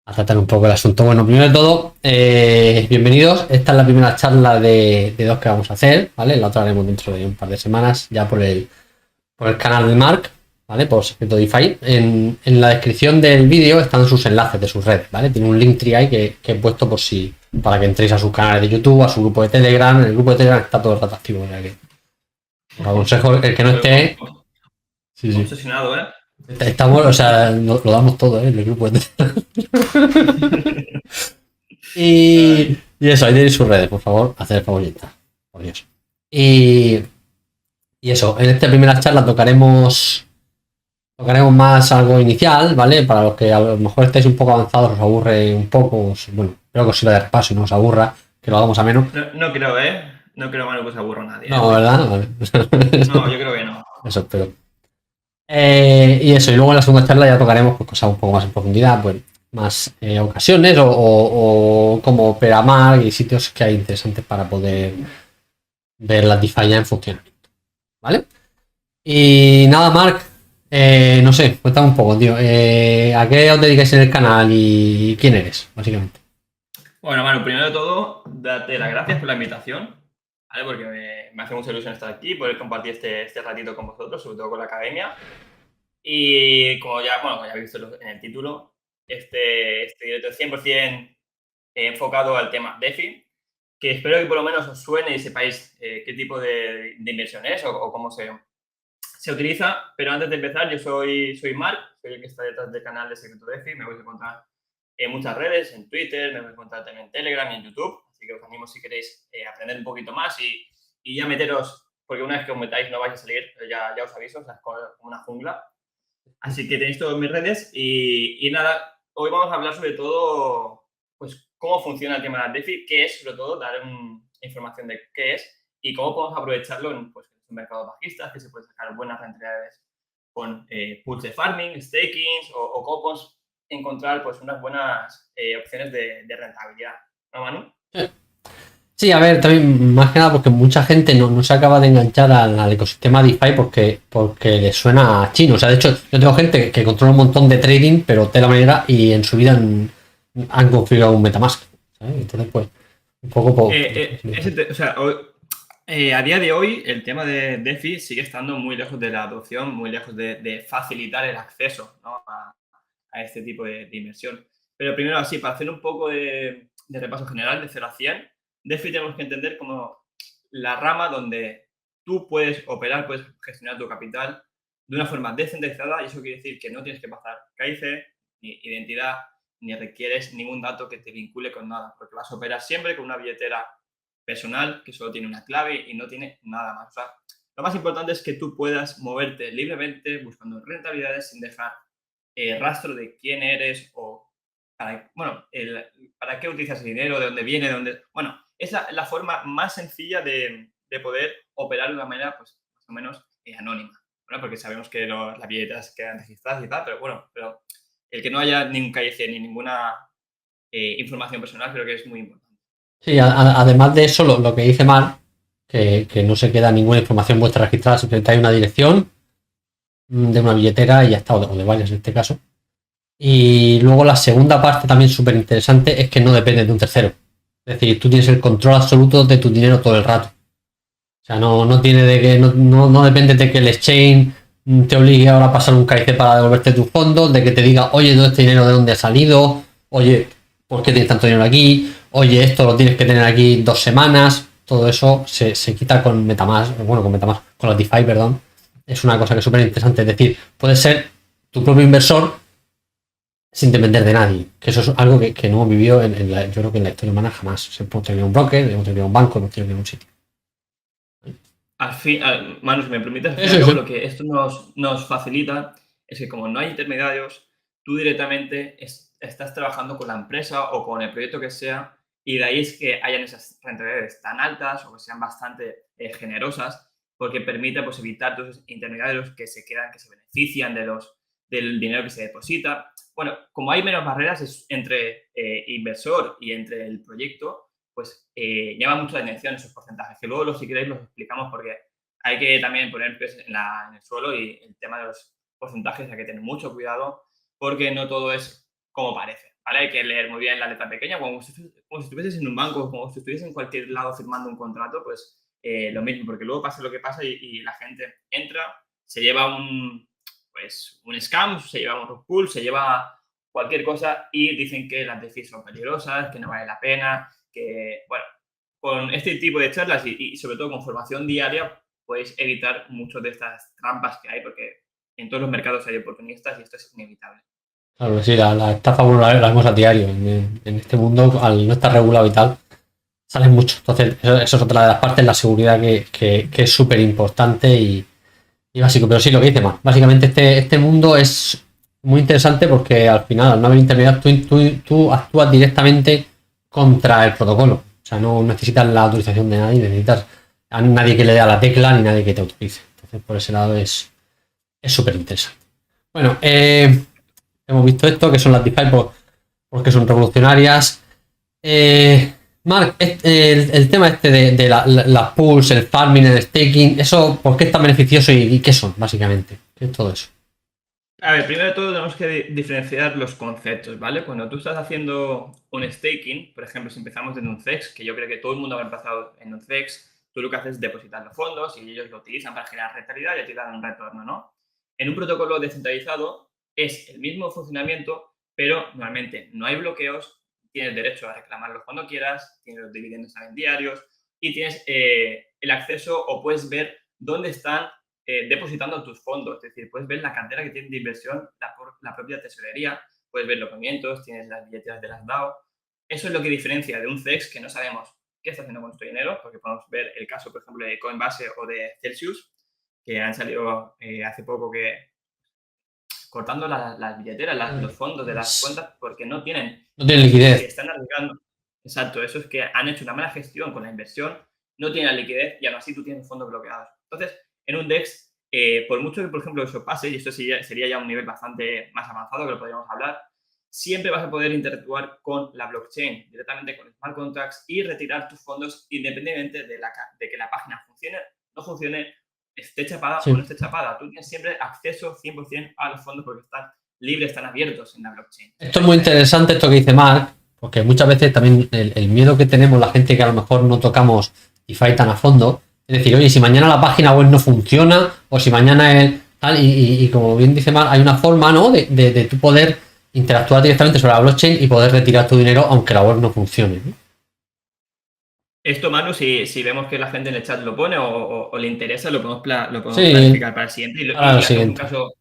a tratar un poco el asunto. Bueno, primero de todo, bienvenidos. Esta es la primera charla de dos que vamos a hacer, ¿vale? La otra haremos dentro de un par de semanas, ya por el canal de Mark, ¿vale? Por Secreto DeFi. En la descripción del vídeo están sus enlaces de sus redes, ¿vale? Tiene un Linktree ahí que he puesto para que entréis a sus canales de YouTube, a su grupo de Telegram. En el grupo de Telegram está todo el rato activo, o sea que os aconsejo el que no esté. Sí, sí. Obsesionado, ¿eh? Estamos, o sea, lo damos todo, ¿eh? En el grupo de Telegram. Y eso, ahí tenéis sus redes, por favor, haced el favor y está. Por Dios. Y eso, en esta primera charla tocaremos más algo inicial, ¿vale? Para los que a lo mejor estáis un poco avanzados, os aburre un poco, bueno, creo que os sirva de repaso y no os aburra, que lo hagamos a menos. No creo, ¿eh? No creo, Manu, que se aburra a nadie, ¿eh? No, ¿verdad? Vale. No, yo creo que no. Eso espero. Y eso, y luego en la segunda charla ya tocaremos pues, cosas un poco más en profundidad, pues más ocasiones o cómo opera Mark y sitios que hay interesantes para poder ver las DeFi ya en funcionamiento, ¿vale? Y nada, Mark, no sé, cuéntame un poco, tío. ¿A qué os dedicáis en el canal y quién eres, básicamente? Bueno, Manu, primero de todo, darte las gracias por la invitación, ¿vale? Porque me hace mucha ilusión estar aquí, poder compartir este ratito con vosotros, sobre todo con la academia. Y como ya habéis visto en el título, este directo es 100% enfocado al tema DeFi, que espero que por lo menos os suene y sepáis qué tipo de inversión es o cómo se utiliza. Pero antes de empezar, yo soy Mark, soy el que está detrás del canal de Secreto DeFi. Me vais a encontrar en muchas redes, en Twitter, me vais a encontrar también en Telegram y en YouTube. Así que os animo si queréis aprender un poquito más y ya meteros, porque una vez que os metáis no vais a salir, ya os aviso, o sea, es como una jungla. Así que tenéis todas mis redes y nada, hoy vamos a hablar sobre todo, pues, cómo funciona el tema de la DeFi, qué es, sobre todo, dar información de qué es y cómo podemos aprovecharlo en, pues, en mercados bajistas, que se pueden sacar buenas rentabilidades con pools de farming, stakings o cómo podemos encontrar, pues, unas buenas opciones de rentabilidad. ¿No, Manu? Sí, a ver, también más que nada porque mucha gente no se acaba de enganchar al ecosistema DeFi porque le suena chino. O sea, de hecho, yo tengo gente que controla un montón de trading, pero de la manera y en su vida han configurado un MetaMask, ¿sabes? Entonces, pues, un poco O sea, a día de hoy el tema de DeFi sigue estando muy lejos de la adopción, muy lejos de facilitar el acceso, ¿no? a este tipo de inversión. Pero primero, así, para hacer un poco de repaso general de 0 a 100, DeFi tenemos que entender como la rama donde tú puedes operar, puedes gestionar tu capital de una forma descentralizada, y eso quiere decir que no tienes que pasar KIC, ni identidad, ni requieres ningún dato que te vincule con nada, porque vas a operar siempre con una billetera personal que solo tiene una clave y no tiene nada más. O sea, lo más importante es que tú puedas moverte libremente buscando rentabilidades sin dejar rastro de quién eres o para qué utilizas el dinero, de dónde viene, de dónde... Bueno, es la forma más sencilla de poder operar de una manera, pues, más o menos anónima. Bueno, porque sabemos que las billeteras quedan registradas y tal, pero bueno, pero el que no haya ningún KIC ni ninguna información personal creo que es muy importante. sí, además de eso, lo que dice Mark, que no se queda ninguna información vuestra registrada, simplemente hay una dirección de una billetera y ya está, o de varias en este caso. Y luego la segunda parte también súper interesante es que no depende de un tercero. Es decir, tú tienes el control absoluto de tu dinero todo el rato. O sea, no tiene de que, no depende de que el exchange te obligue ahora a pasar un KIC para devolverte tus fondos, de que te diga, oye, todo este dinero de dónde ha salido, oye, ¿por qué tienes tanto dinero aquí? Oye, esto lo tienes que tener aquí 2 semanas. Todo eso se quita con Metamask, bueno, con Metamask, con la DeFi, perdón. Es una cosa que es súper interesante. Es decir, puedes ser tu propio inversor sin depender de nadie. Que eso es algo que no hemos vivido yo creo que en la historia humana jamás. Siempre hemos tenido un broker, hemos tenido un banco, hemos tenido un sitio. Manu, si me permites, al fin y al Sí, cabo, sí. lo que esto nos facilita es que como no hay intermediarios, tú directamente estás trabajando con la empresa o con el proyecto que sea, y de ahí es que hayan esas rentabilidades tan altas o que sean bastante generosas, porque permite, pues, evitar todos esos intermediarios que se quedan, que se benefician del dinero que se deposita. Bueno, como hay menos barreras entre inversor y entre el proyecto, pues llama mucho la atención esos porcentajes, que luego, si queréis, los explicamos, porque hay que también poner pies en el suelo, y el tema de los porcentajes hay que tener mucho cuidado porque no todo es como parece, ¿vale? Hay que leer muy bien la letra pequeña, como si estuvieses en un banco, como si estuvieses en cualquier lado firmando un contrato, pues lo mismo, porque luego pasa lo que pasa y la gente entra, se lleva pues, un scam, se lleva un rug pull, se lleva cualquier cosa y dicen que las DeFi son peligrosas, que no vale la pena, que, bueno, con este tipo de charlas y sobre todo con formación diaria podéis evitar muchas de estas trampas que hay, porque en todos los mercados hay oportunistas y esto es inevitable. Claro que sí, la estafa bueno, la vemos a diario. En este mundo, al no estar regulado y tal, salen mucho. Entonces, eso es otra de las partes, la seguridad que es súper importante y básico. Pero sí, lo que dice más. Básicamente, este mundo es muy interesante porque al final, al no haber intermediarios, tú actúas directamente contra el protocolo. O sea, no necesitas la autorización de nadie, necesitas a nadie que le dé a la tecla ni nadie que te autorice. Entonces, por ese lado es súper interesante. Bueno, hemos visto esto, que son las DeFi porque son revolucionarias. Mark, el tema este de las pools, el farming, el staking, ¿eso por qué es tan beneficioso y qué son, básicamente? ¿Qué es todo eso? A ver, primero de todo tenemos que diferenciar los conceptos, ¿vale? Cuando tú estás haciendo un staking, por ejemplo, si empezamos en un CEX, que yo creo que todo el mundo ha empezado en un CEX, tú lo que haces es depositar los fondos y ellos lo utilizan para generar rentabilidad y te dan un retorno, ¿no? En un protocolo descentralizado es el mismo funcionamiento, pero normalmente no hay bloqueos, tienes derecho a reclamarlos cuando quieras, tienes los dividendos también diarios y tienes el acceso o puedes ver dónde están depositando tus fondos. Es decir, puedes ver la cartera que tienen de inversión la propia tesorería, puedes ver los movimientos, tienes las billeteras de las DAO. Eso es lo que diferencia de un CEX que no sabemos qué está haciendo con nuestro dinero, porque podemos ver el caso, por ejemplo, de Coinbase o de Celsius, que han salido hace poco que cortando las billeteras, los fondos de las cuentas, porque no tienen liquidez. Que están arriesgando. Exacto, eso es que han hecho una mala gestión con la inversión, no tienen la liquidez y aún así tú tienes fondos bloqueados. Entonces, en un DEX, por mucho que, por ejemplo, eso pase, y esto sería ya un nivel bastante más avanzado que lo podríamos hablar, siempre vas a poder interactuar con la blockchain, directamente con smart contracts y retirar tus fondos independientemente de que la página funcione, no funcione, esté chapada o no esté chapada. Tú tienes siempre acceso 100% a los fondos porque están libres, están abiertos en la blockchain. Esto es muy interesante, esto que dice Mark, porque muchas veces también el miedo que tenemos la gente que a lo mejor no tocamos DeFi tan a fondo, es decir, oye, si mañana la página web no funciona o si mañana el tal, y como bien dice Mark, hay una forma, ¿no? de tu poder interactuar directamente sobre la blockchain y poder retirar tu dinero aunque la web no funcione, ¿no? Esto, Manu, si vemos que la gente en el chat lo pone o le interesa, lo podemos planificar para el siguiente. Y hacemos un caso, o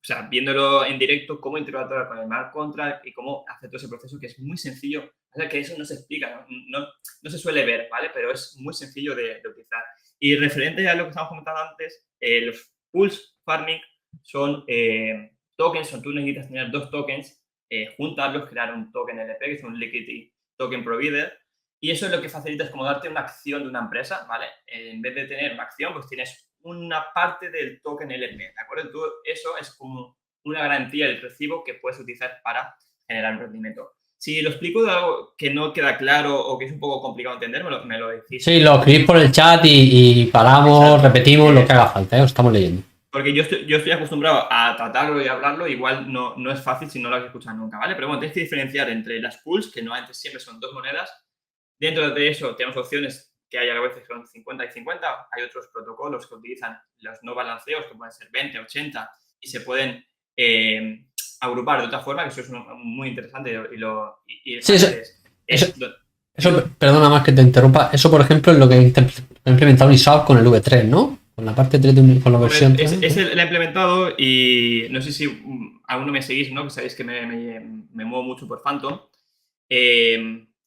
sea, viéndolo en directo, cómo interactuar con el smart contract y cómo hacer todo ese proceso, que es muy sencillo. O sea, que eso no se explica, no se suele ver, ¿vale? Pero es muy sencillo de utilizar. Y referente a lo que estábamos comentando antes, los pools farming son tokens, tú necesitas tener dos tokens, juntarlos, crear un token LP, que es un Liquidity Token Provider. Y eso es lo que facilita, es como darte una acción de una empresa, ¿vale? En vez de tener una acción, pues tienes una parte del token LP, ¿de acuerdo? Eso es como una garantía del recibo que puedes utilizar para generar un rendimiento. Si lo explico de algo que no queda claro o que es un poco complicado entender, me lo decís. Sí, lo escribís por el chat y paramos, exacto, repetimos lo que haga falta, ¿eh? Os estamos leyendo. Porque yo estoy acostumbrado a tratarlo y hablarlo, igual no es fácil si no lo has escuchado nunca, ¿vale? Pero bueno, tienes que diferenciar entre las pools, que normalmente siempre son dos monedas. Dentro de eso tenemos opciones que hay a veces son 50 y 50. Hay otros protocolos que utilizan los no balanceos, que pueden ser 20, 80, y se pueden agrupar de otra forma, que eso es muy interesante. Sí, eso, perdona más que te interrumpa, eso por ejemplo es lo que ha implementado Isao con el V3, ¿no? Con la parte 3 con la versión 3. La he implementado y no sé si aún no me seguís, ¿no? Que sabéis que me muevo mucho por Phantom.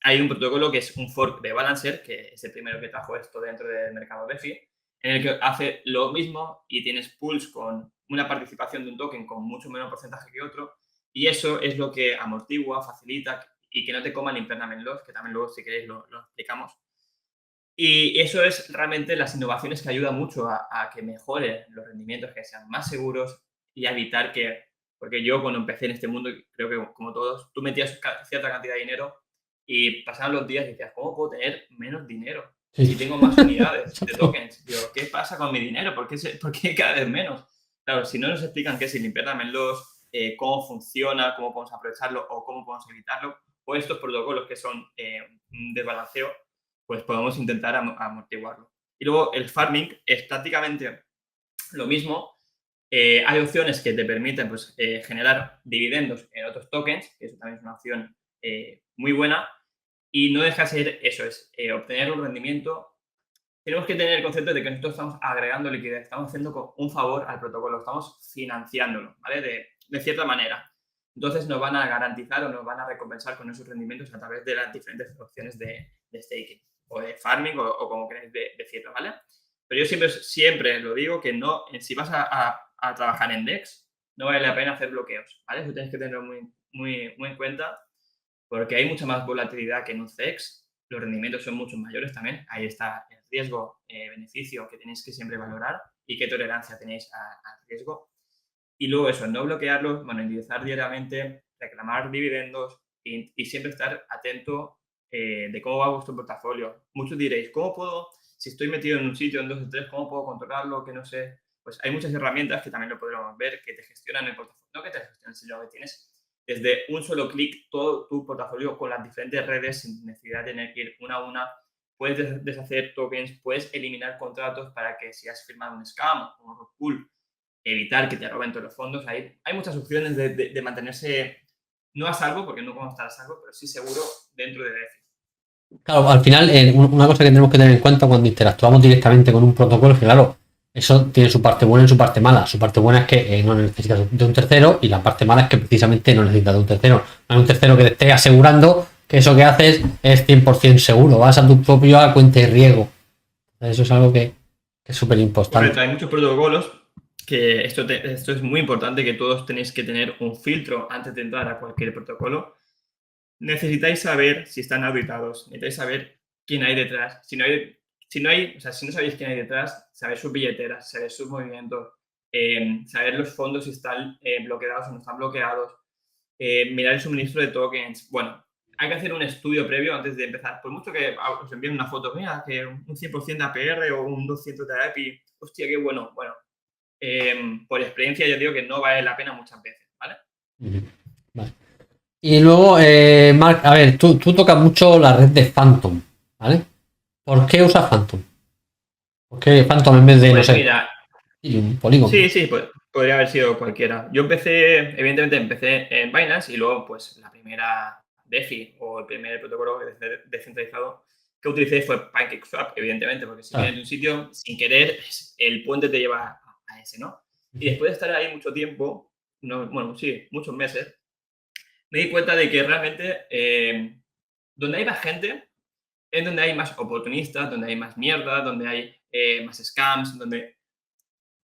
Hay un protocolo que es un fork de Balancer, que es el primero que trajo esto dentro del mercado DeFi, en el que hace lo mismo y tienes pools con una participación de un token con mucho menos porcentaje que otro, y eso es lo que amortigua, facilita y que no te coman impairment loss, que también luego si queréis lo explicamos. Y eso es realmente las innovaciones que ayudan mucho a que mejoren los rendimientos, que sean más seguros y a evitar que, porque yo cuando empecé en este mundo, creo que como todos, tú metías cierta cantidad de dinero y pasaban los días y decías, ¿cómo puedo tener menos dinero si tengo más unidades de tokens? Digo, ¿qué pasa con mi dinero? ¿Por qué cada vez menos? Claro, si no nos explican qué es el impairment loss, cómo funciona, cómo podemos aprovecharlo o cómo podemos evitarlo, o estos protocolos que son un desbalanceo, pues podemos intentar amortiguarlo. Y luego el farming es prácticamente lo mismo. Hay opciones que te permiten pues, generar dividendos en otros tokens, que eso también es una opción muy buena, y no deja de ser eso, es obtener un rendimiento. Tenemos que tener el concepto de que nosotros estamos agregando liquidez, estamos haciendo un favor al protocolo, estamos financiándolo, ¿vale? De cierta manera. Entonces nos van a garantizar o nos van a recompensar con esos rendimientos a través de las diferentes opciones de staking o de farming o como queráis decirlo, ¿vale? Pero yo siempre lo digo que no, si vas a trabajar en DEX, no vale la pena hacer bloqueos, ¿vale? Eso tienes que tenerlo muy en cuenta porque hay mucha más volatilidad que en un CEX, los rendimientos son mucho mayores también, ahí está el riesgo, beneficio que tenéis que siempre valorar y qué tolerancia tenéis al riesgo. Y luego eso, no bloquearlos, monetizar diariamente, reclamar dividendos y siempre estar atento de cómo va vuestro portafolio. Muchos diréis, ¿cómo puedo, si estoy metido en un sitio, en 2 o 3, cómo puedo controlarlo? Que no sé. Pues hay muchas herramientas que también lo podremos ver, que te gestionan el portafolio. No que te gestionan, sino que tienes desde un solo clic todo tu portafolio con las diferentes redes sin necesidad de tener que ir una a una. Puedes deshacer tokens, puedes eliminar contratos para que si has firmado un scam o un rug pull, evitar que te roben todos los fondos. Hay muchas opciones de mantenerse, no a salvo, porque no podemos estar a salvo, pero sí seguro dentro de DeFi. Claro, al final, una cosa que tenemos que tener en cuenta cuando interactuamos directamente con un protocolo es que, claro, eso tiene su parte buena y su parte mala. Su parte buena es que no necesitas de un tercero y la parte mala es que precisamente no necesitas de un tercero. No hay un tercero que te esté asegurando que eso que haces es 100% seguro. Vas a tu propia cuenta de riesgo. Eso es algo que es súper importante. Correcto, hay muchos protocolos que esto es muy importante, que todos tenéis que tener un filtro antes de entrar a cualquier protocolo. Necesitáis saber si están auditados, necesitáis saber quién hay detrás. Si no sabéis quién hay detrás, saber sus billeteras, saber sus movimientos, saber los fondos si están bloqueados o no están bloqueados, mirar el suministro de tokens. Bueno, hay que hacer un estudio previo antes de empezar. Por mucho que os envíen una foto, mira, que un 100% de APR o un 200 de API, hostia, qué bueno. Bueno, por experiencia yo digo que no vale la pena muchas veces, ¿vale? Vale. Y luego, Marc, a ver, tú tocas mucho la red de Phantom, ¿vale? ¿Por qué usas Phantom? ¿Por qué Phantom en vez de, Pues no sé, mira, un Polygon? sí, pues, podría haber sido cualquiera. Yo evidentemente empecé en Binance y luego, pues, la primera DeFi o el primer protocolo descentralizado que utilicé fue PancakeSwap, evidentemente, porque si vienes de un sitio, sin querer, el puente te lleva a ese, ¿no? Y después de estar ahí mucho tiempo, muchos meses, me di cuenta de que realmente donde hay más gente es donde hay más oportunistas, donde hay más mierda, donde hay más scams, donde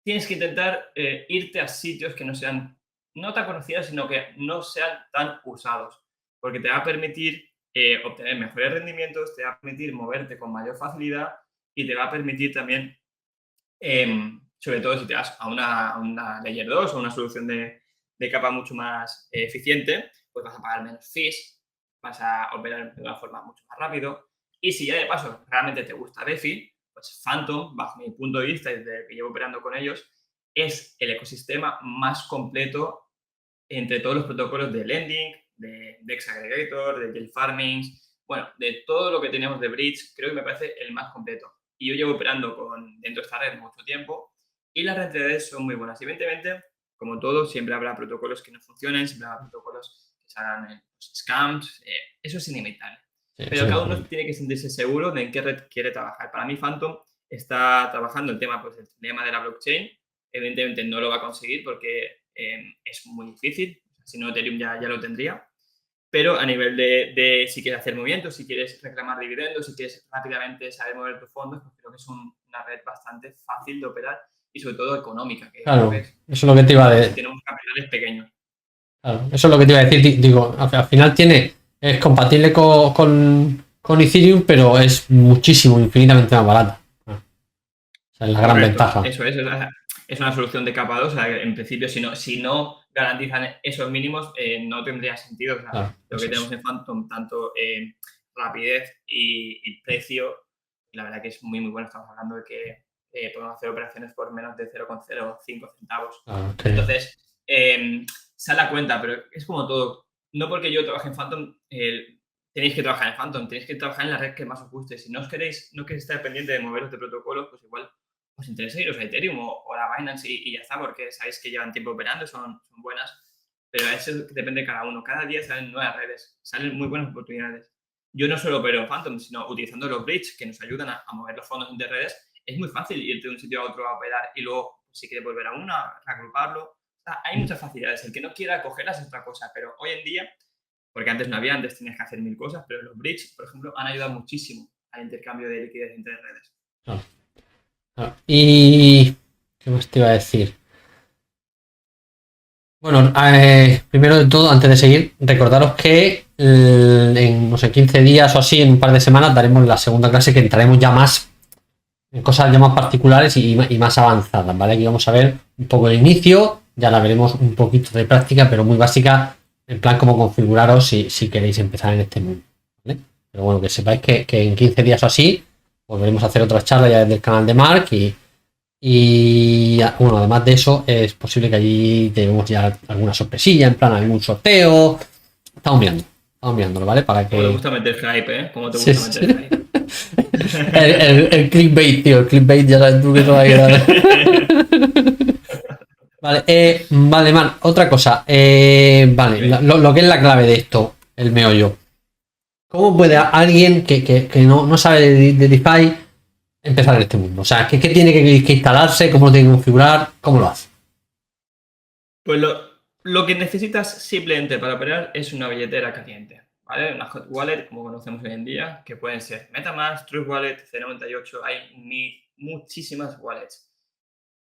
tienes que intentar irte a sitios que no sean no tan conocidos, sino que no sean tan usados, porque te va a permitir obtener mejores rendimientos, te va a permitir moverte con mayor facilidad y te va a permitir también, sobre todo si te vas a una Layer 2 o una solución de capa mucho más eficiente, pues vas a pagar menos fees, vas a operar de una forma mucho más rápido. Y si ya de paso realmente te gusta DeFi, pues Phantom, bajo mi punto de vista, desde que llevo operando con ellos, es el ecosistema más completo entre todos los protocolos de lending, de DEX Aggregator, de Yield Farming, bueno, de todo lo que tenemos de Bridge, creo que me parece el más completo. Y yo llevo operando dentro de esta red mucho tiempo y las rentabilidades son muy buenas. Evidentemente, como todo, siempre habrá protocolos que no funcionen, siempre habrá protocolos que se hagan scams, eso es inevitable. Pero cada uno tiene que sentirse seguro de en qué red quiere trabajar. Para mí, Phantom está trabajando el tema de la blockchain. Evidentemente no lo va a conseguir porque es muy difícil. Si no, Ethereum ya lo tendría. Pero a nivel de si quieres hacer movimientos, si quieres reclamar dividendos, si quieres rápidamente saber mover tus fondos, pues creo que es una red bastante fácil de operar y sobre todo económica. Que Claro, creo que eso es lo que te iba a decir. Si tenemos capitales pequeños. Claro, eso es lo que te iba a decir. Digo, al final es compatible con Ethereum, pero es muchísimo, infinitamente más barata. Esa es la gran ventaja. Eso es una solución de capa 2. O sea, en principio, si no garantizan esos mínimos, no tendría sentido. O sea, Claro, lo que tenemos en Phantom, tanto rapidez y precio, la verdad que es muy, muy bueno. Estamos hablando de que podemos hacer operaciones por menos de 0,05 centavos. Claro, okay. Entonces, sale a cuenta, pero es como todo. No porque yo trabaje en Phantom, tenéis que trabajar en Phantom, tenéis que trabajar en la red que más os guste. Si no os queréis, no queréis estar pendiente de moveros de protocolos, pues igual os interesa iros a Ethereum o a Binance y ya está, porque sabéis que llevan tiempo operando, son buenas. Pero eso depende de cada uno. Cada día salen nuevas redes, salen muy buenas oportunidades. Yo no solo opero en Phantom, sino utilizando los bridge que nos ayudan a mover los fondos entre redes. Es muy fácil irte de un sitio a otro a operar y luego, si quieres volver a una, reagruparlo. O sea, hay muchas facilidades. El que no quiera cogerlas es otra cosa, pero hoy en día, porque antes no había, antes tenías que hacer mil cosas, pero los bridge, por ejemplo, han ayudado muchísimo al intercambio de liquidez entre redes. Claro, claro. Y ¿qué más te iba a decir? Bueno, primero de todo, antes de seguir, recordaros que en, no sé, 15 días o así, en un par de semanas, daremos la segunda clase que entraremos ya más en cosas ya más particulares y más avanzadas, ¿vale? Aquí vamos a ver un poco el inicio, ya la veremos un poquito de práctica, pero muy básica, en plan cómo configuraros si queréis empezar en este mundo, ¿vale? Pero bueno, que sepáis que en 15 días o así volveremos a hacer otras charlas ya desde el canal de Mark y bueno, además de eso, es posible que allí tengamos ya alguna sorpresilla, en plan algún sorteo. Estamos mirándolo, ¿vale? Para que... Como te gusta meter hype, ¿eh? Como te gusta meter hype. el clickbait, tío, el clickbait, ya sabes tú que eso va a quedar. Vale, man, otra cosa. Vale, lo que es la clave de esto, el meollo. ¿Cómo puede alguien que no sabe de DeFi empezar en este mundo? O sea, ¿qué tiene que instalarse? ¿Cómo lo tiene que configurar? ¿Cómo lo hace? Pues lo que necesitas simplemente para operar es una billetera caliente, ¿vale? Una hot wallet, como conocemos hoy en día, que pueden ser MetaMask, Trust Wallet, C98, hay muchísimas wallets.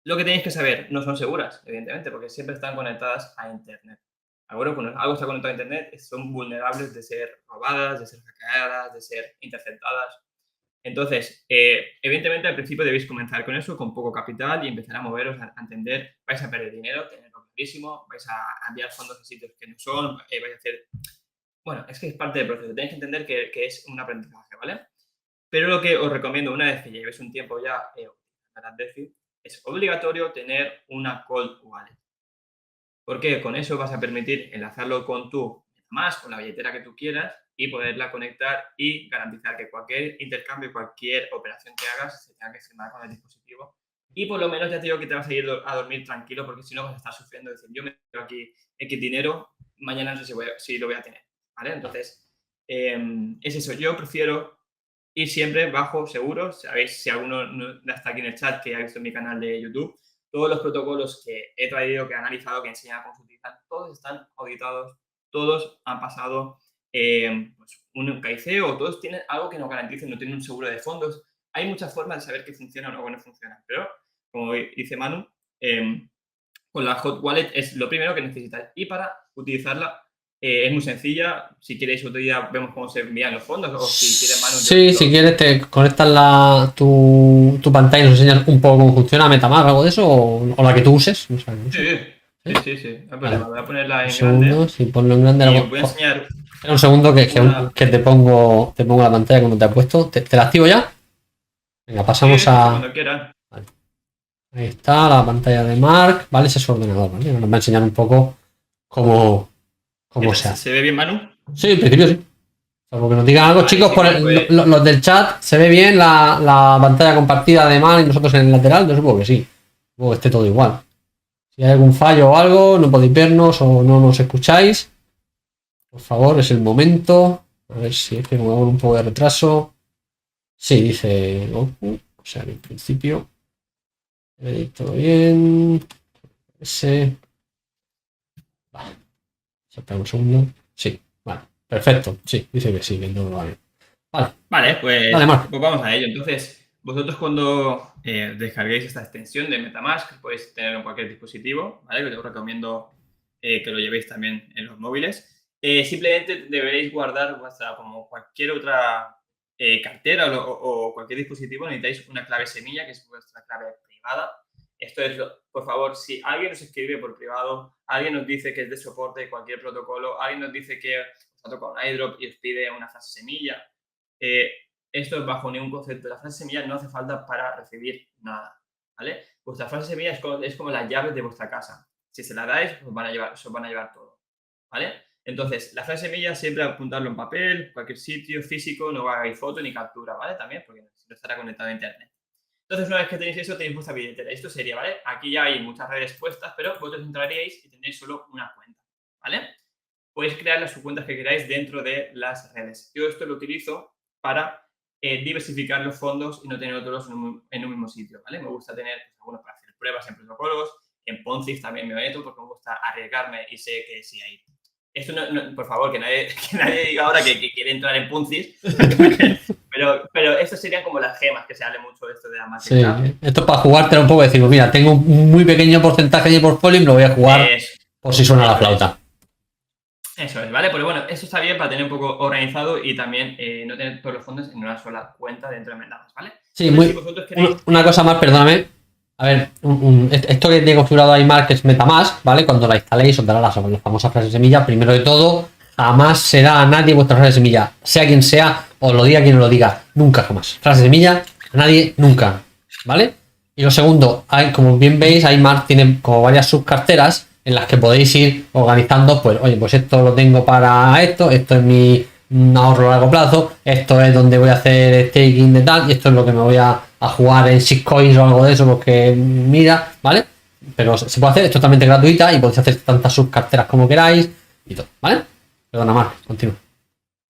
Lo que tenéis que saber, no son seguras, evidentemente, porque siempre están conectadas a Internet. Ahora, cuando algo está conectado a Internet, son vulnerables de ser robadas, de ser hackeadas, de ser interceptadas. Entonces, evidentemente al principio debéis comenzar con eso, con poco capital y empezar a moveros, a entender, vais a perder dinero, tenerlo clarísimo, vais a enviar fondos a sitios que no son, vais a hacer... Bueno, es que es parte del proceso, tenéis que entender que es un aprendizaje, ¿vale? Pero lo que os recomiendo, una vez que llevéis un tiempo ya para DeFi, es obligatorio tener una cold wallet. Porque con eso vas a permitir enlazarlo con tu MetaMask, con la billetera que tú quieras y poderla conectar y garantizar que cualquier intercambio, cualquier operación que hagas se tenga que firmar con el dispositivo. Y por lo menos ya te digo que te vas a ir a dormir tranquilo porque si no vas a estar sufriendo. Es decir, yo me tengo aquí X dinero, mañana no sé si lo voy a tener. ¿Vale? Entonces, es eso. Yo prefiero ir siempre bajo seguros. Sabéis, si alguno no está aquí en el chat que ha visto mi canal de YouTube, todos los protocolos que he traído, que he analizado, que he enseñado cómo se utilizan, todos están auditados, todos han pasado pues un KIC o todos tienen algo que nos garantice, no tienen un seguro de fondos. Hay muchas formas de saber que funciona o no funciona, pero como dice Manu, con la hot wallet es lo primero que necesitas y para utilizarla es muy sencilla. Si queréis otro día vemos cómo se envían los fondos o si quieres Manu. Sí, si quieres te conectas tu pantalla y nos enseñas un poco cómo funciona MetaMask, algo de eso, o la que tú uses. No sé, no sé. Sí. Vale. Voy a ponerla en segundo, grande. sí, ponlo en grande. Y os voy a enseñar. Espera un segundo que te pongo la pantalla cuando te has puesto. ¿Te la activo ya? Venga, pasamos a... Cuando quieras. Vale. Ahí está la pantalla de Mark. Vale, ese es su ordenador, ¿vale? Nos va a enseñar un poco cómo se hace. ¿Se ve bien, Manu? Sí, en principio sí. Salvo que nos digan algo, vale, chicos, pues... los del chat, ¿se ve bien la pantalla compartida de Mark y nosotros en el lateral? Yo supongo que sí. Supongo que esté todo igual. Si hay algún fallo o algo, no podéis vernos o no nos escucháis, por favor, es el momento. A ver si es que me hago un poco de retraso. Sí, dice Goku. O sea, que en principio veis todo bien. Ese. Vale. Espera un segundo. Sí, vale. Perfecto. Sí, dice que sí, que todo va bien. Vale, pues vamos a ello. Entonces, vosotros cuando descarguéis esta extensión de MetaMask, podéis tener en cualquier dispositivo, ¿vale? Que os recomiendo que lo llevéis también en los móviles. Simplemente deberéis guardar vuestra, como cualquier otra cartera o cualquier dispositivo, necesitáis una clave semilla, que es vuestra clave privada. Esto es, por favor, si alguien os escribe por privado, alguien nos dice que es de soporte de cualquier protocolo, alguien nos dice que os ha tocado un airdrop y os pide una frase semilla, esto es bajo ningún concepto. La frase semilla no hace falta para recibir nada, ¿vale? Vuestra frase semilla es como las llaves de vuestra casa. Si se la dais, os van a llevar todo, ¿vale? Entonces, la frase semilla siempre apuntarlo en papel, cualquier sitio físico, no hagáis foto ni captura, ¿vale? También, porque si no estará conectado a internet. Entonces, una vez que tenéis eso, tenéis vuestra billetera. Esto sería, ¿vale? Aquí ya hay muchas redes puestas, pero vosotros entraríais y tendréis solo una cuenta, ¿vale? Podéis crear las subcuentas que queráis dentro de las redes. Yo esto lo utilizo para diversificar los fondos y no tener todos en un mismo sitio, ¿vale? Me gusta tener pues, algunos para hacer pruebas en protocolos, en Ponzi también me meto porque me gusta arriesgarme y sé que si hay... Esto no, por favor, que nadie diga ahora que quiere entrar en Ponzi, pero estas serían como las gemas, que se hable mucho de esto de la market Sí, cap. esto es para jugártelo un poco y decir, pues mira, tengo un muy pequeño porcentaje de mi portfolio y me lo voy a jugar por si suena la flauta. Eso es, ¿vale? Pero bueno, eso está bien para tener un poco organizado y también no tener todos los fondos en una sola cuenta dentro de MetaMask, ¿vale? Sí, entonces, si vosotros queréis... una cosa más, perdóname. A ver, esto que tiene configurado iMark, que es MetaMask, ¿vale? Cuando la instaléis os dará las famosas frases semilla. Primero de todo, jamás será a nadie vuestra frase semilla. Sea quien sea, os lo diga quien os lo diga. Nunca jamás. Frase semilla, a nadie, nunca. ¿Vale? Y lo segundo, como bien veis, iMark tiene como varias subcarteras en las que podéis ir organizando, pues, oye, pues esto lo tengo para esto es mi ahorro a largo plazo, esto es donde voy a hacer staking de tal, y esto es lo que me voy a jugar en shitcoins o algo de eso, porque mira, ¿vale? Pero se puede hacer, es totalmente gratuita y podéis hacer tantas subcarteras como queráis y todo, ¿vale? Perdona, Marc, continúa.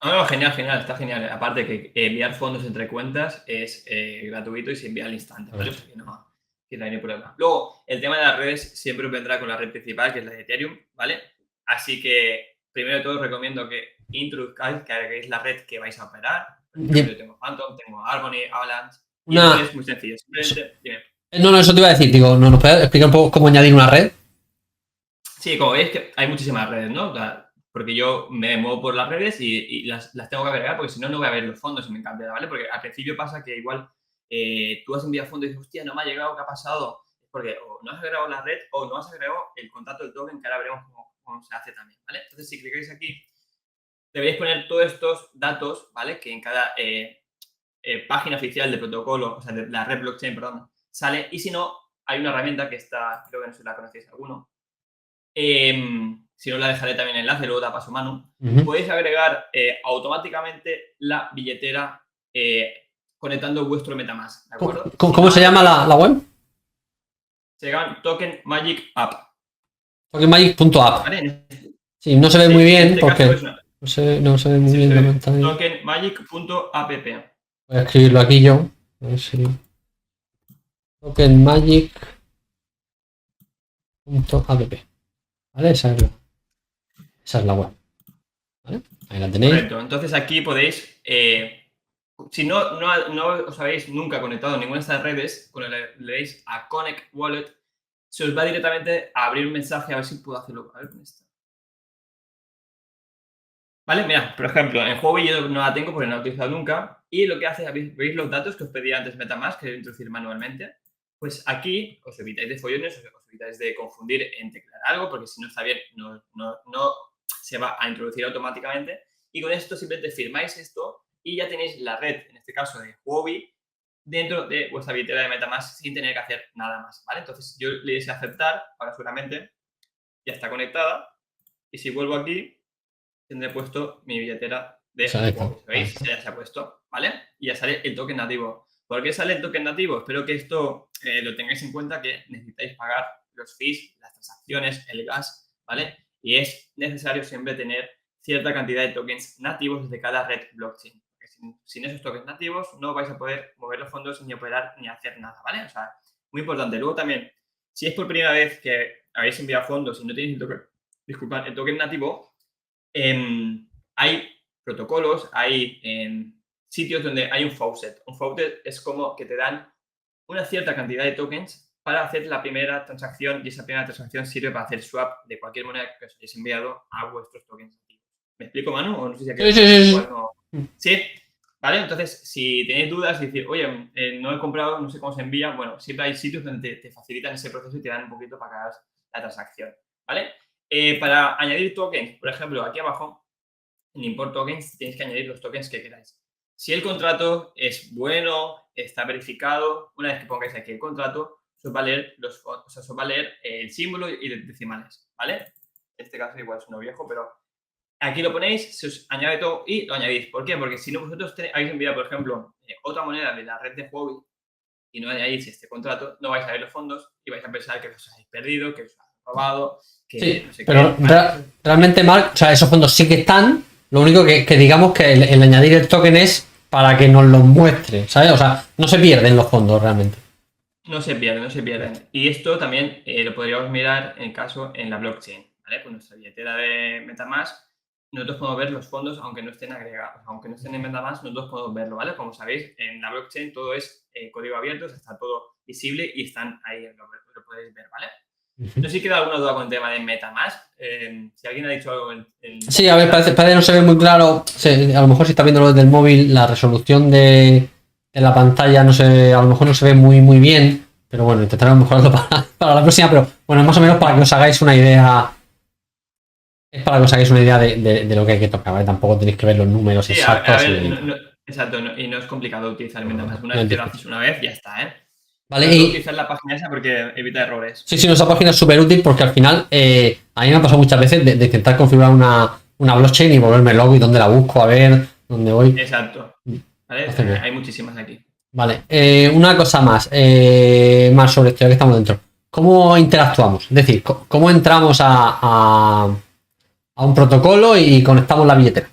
No, genial, está genial. Aparte que enviar fondos entre cuentas es gratuito y se envía al instante, ¿vale? O sea que no hay ningún problema. Luego, el tema de las redes siempre os vendrá con la red principal, que es la de Ethereum, ¿vale? Así que, primero de todo, os recomiendo que introduzcáis, que hagáis la red que vais a operar. Por ejemplo, yo tengo Phantom, tengo Harmony, Avalanche, y es muy sencillo. Simplemente, dime. No, eso te iba a decir, digo, ¿nos puedes explicar un poco cómo añadir una red? Sí, como veis que hay muchísimas redes, ¿no? O sea, porque yo me muevo por las redes y las tengo que agregar porque si no, no voy a ver los fondos y me encanta, ¿vale? Porque al principio pasa que igual tú has enviado fondos y dices, hostia, no me ha llegado, ¿qué ha pasado? Es porque o no has agregado la red o no has agregado el contrato del token, que ahora veremos cómo se hace también, ¿vale? Entonces, si clicáis aquí, deberéis poner todos estos datos, ¿vale? Que en cada página oficial de protocolo, o sea, de la red blockchain, perdón, sale. Y si no, hay una herramienta que está, creo que no sé si la conocéis alguno, si no la dejaré también en enlace, luego te paso mano. Podéis agregar automáticamente la billetera conectando vuestro MetaMask, ¿de acuerdo? ¿Cómo se llama la web? Se llama Token Magic App. Tokenmagic.app. ¿Vale? Sí, no se ve muy bien porque no se ve muy bien la pantalla. Tokenmagic.app. Voy a escribirlo aquí yo. A ver si... Tokenmagic.app. ¿Vale? Esa es la web. ¿Vale? Ahí la tenéis. Correcto. Entonces aquí podéis, si no os habéis nunca conectado a ninguna de estas redes, cuando le deis a Connect Wallet, se os va directamente a abrir un mensaje, a ver si puedo hacerlo. A ver con esta. Vale, mira, por ejemplo, en Huawei yo no la tengo porque no la he utilizado nunca. Y lo que hace, ¿veis los datos que os pedía antes MetaMask, que debo introducir manualmente? Pues aquí os evitáis de follones, os evitáis de confundir en teclear algo, porque si no está bien, no se va a introducir automáticamente. Y con esto simplemente firmáis esto y ya tenéis la red, en este caso de Huawei, dentro de vuestra billetera de MetaMask sin tener que hacer nada más, ¿vale? Entonces yo le hice aceptar, ahora seguramente ya está conectada. Y si vuelvo aquí, tendré puesto mi billetera de Huawei. ¿Veis? Ya se ha puesto, ¿vale? Y ya sale el token nativo. ¿Por qué sale el token nativo? Espero que esto lo tengáis en cuenta, que necesitáis pagar los fees, las transacciones, el gas, ¿vale? Y es necesario siempre tener cierta cantidad de tokens nativos de cada red blockchain. Porque sin esos tokens nativos no vais a poder mover los fondos ni operar ni hacer nada, ¿vale? O sea, muy importante. Luego también, si es por primera vez que habéis enviado fondos y no tenéis el token nativo, hay protocolos, hay sitios donde hay un faucet. Un faucet es como que te dan una cierta cantidad de tokens para hacer la primera transacción y esa primera transacción sirve para hacer swap de cualquier moneda que os hayáis enviado a vuestros tokens nativos. ¿Me explico, Manu? O no sé si aquí ¿Sí? ¿Vale? Entonces, si tenéis dudas y decir, oye, no he comprado, no sé cómo se envía, bueno, siempre hay sitios donde te facilitan ese proceso y te dan un poquito para que hagas la transacción, ¿vale? Para añadir tokens, por ejemplo, aquí abajo, en Import Tokens, tenéis que añadir los tokens que queráis. Si el contrato es bueno, está verificado, una vez que pongáis aquí el contrato, os va a leer os va a leer el símbolo y decimales, ¿vale? En este caso igual es uno viejo, pero aquí lo ponéis, se os añade todo y lo añadís. ¿Por qué? Porque si no vosotros habéis enviado, por ejemplo, otra moneda de la red de Huobi y no añadís este contrato, no vais a ver los fondos y vais a pensar que os habéis perdido, que os habéis robado, que Sí, no sé pero qué. ¿Vale? realmente, Mark, o sea, esos fondos sí que están. Lo único que digamos que el añadir el token es para que nos los muestre, ¿sabes? O sea, no se pierden los fondos realmente. No se pierden, no se pierden. Y esto también lo podríamos mirar en caso en la blockchain, ¿vale? Con nuestra billetera de MetaMask, nosotros podemos ver los fondos aunque no estén agregados, aunque no estén en MetaMask, nosotros podemos verlo, ¿vale? Como sabéis, en la blockchain todo es código abierto, está todo visible y están ahí, lo podéis ver, ¿vale? No sé si queda alguna duda con el tema de MetaMask. Si alguien ha dicho algo Sí, a ver, parece que no se ve muy claro. Sí, a lo mejor si está viendo lo desde el móvil, la resolución de la pantalla no se, a lo mejor no se ve muy bien. Pero bueno, intentaremos mejorarlo para la próxima. Pero bueno, más o menos para que os hagáis una idea. Es para que os hagáis una idea de lo que hay que tocar, ¿vale? Tampoco tenéis que ver los números Sí, exactos. a ver, exacto, y no es complicado utilizar MetaMask. Una vez que lo haces una vez, ya está, ¿eh? Vale, Sobre todo utilizar la página esa porque evita errores. Sí, nuestra página es súper útil porque al final a mí me ha pasado muchas veces de intentar configurar una blockchain y volverme loco y dónde la busco, a ver dónde voy. Exacto. ¿Vale? Hay muchísimas aquí. Vale, una cosa más, más sobre esto, ya que estamos dentro. ¿Cómo interactuamos? Es decir, ¿cómo entramos a un protocolo y conectamos la billetera?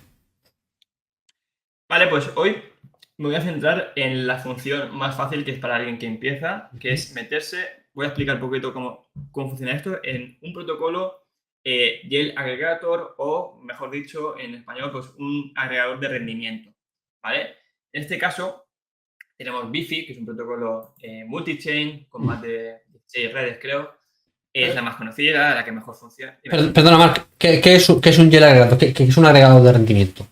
Vale, pues hoy me voy a centrar en la función más fácil que es para alguien que empieza, que es meterse. Voy a explicar un poquito cómo funciona esto en un protocolo Yield Aggregator o, mejor dicho, en español, pues un agregador de rendimiento. ¿Vale? En este caso, tenemos Bifi, que es un protocolo multi-chain con más de 16 redes, creo. Es la más conocida, la que mejor funciona. Perdona, Marc, ¿qué es un Yield agregador? ¿Qué es un agregador de rendimiento?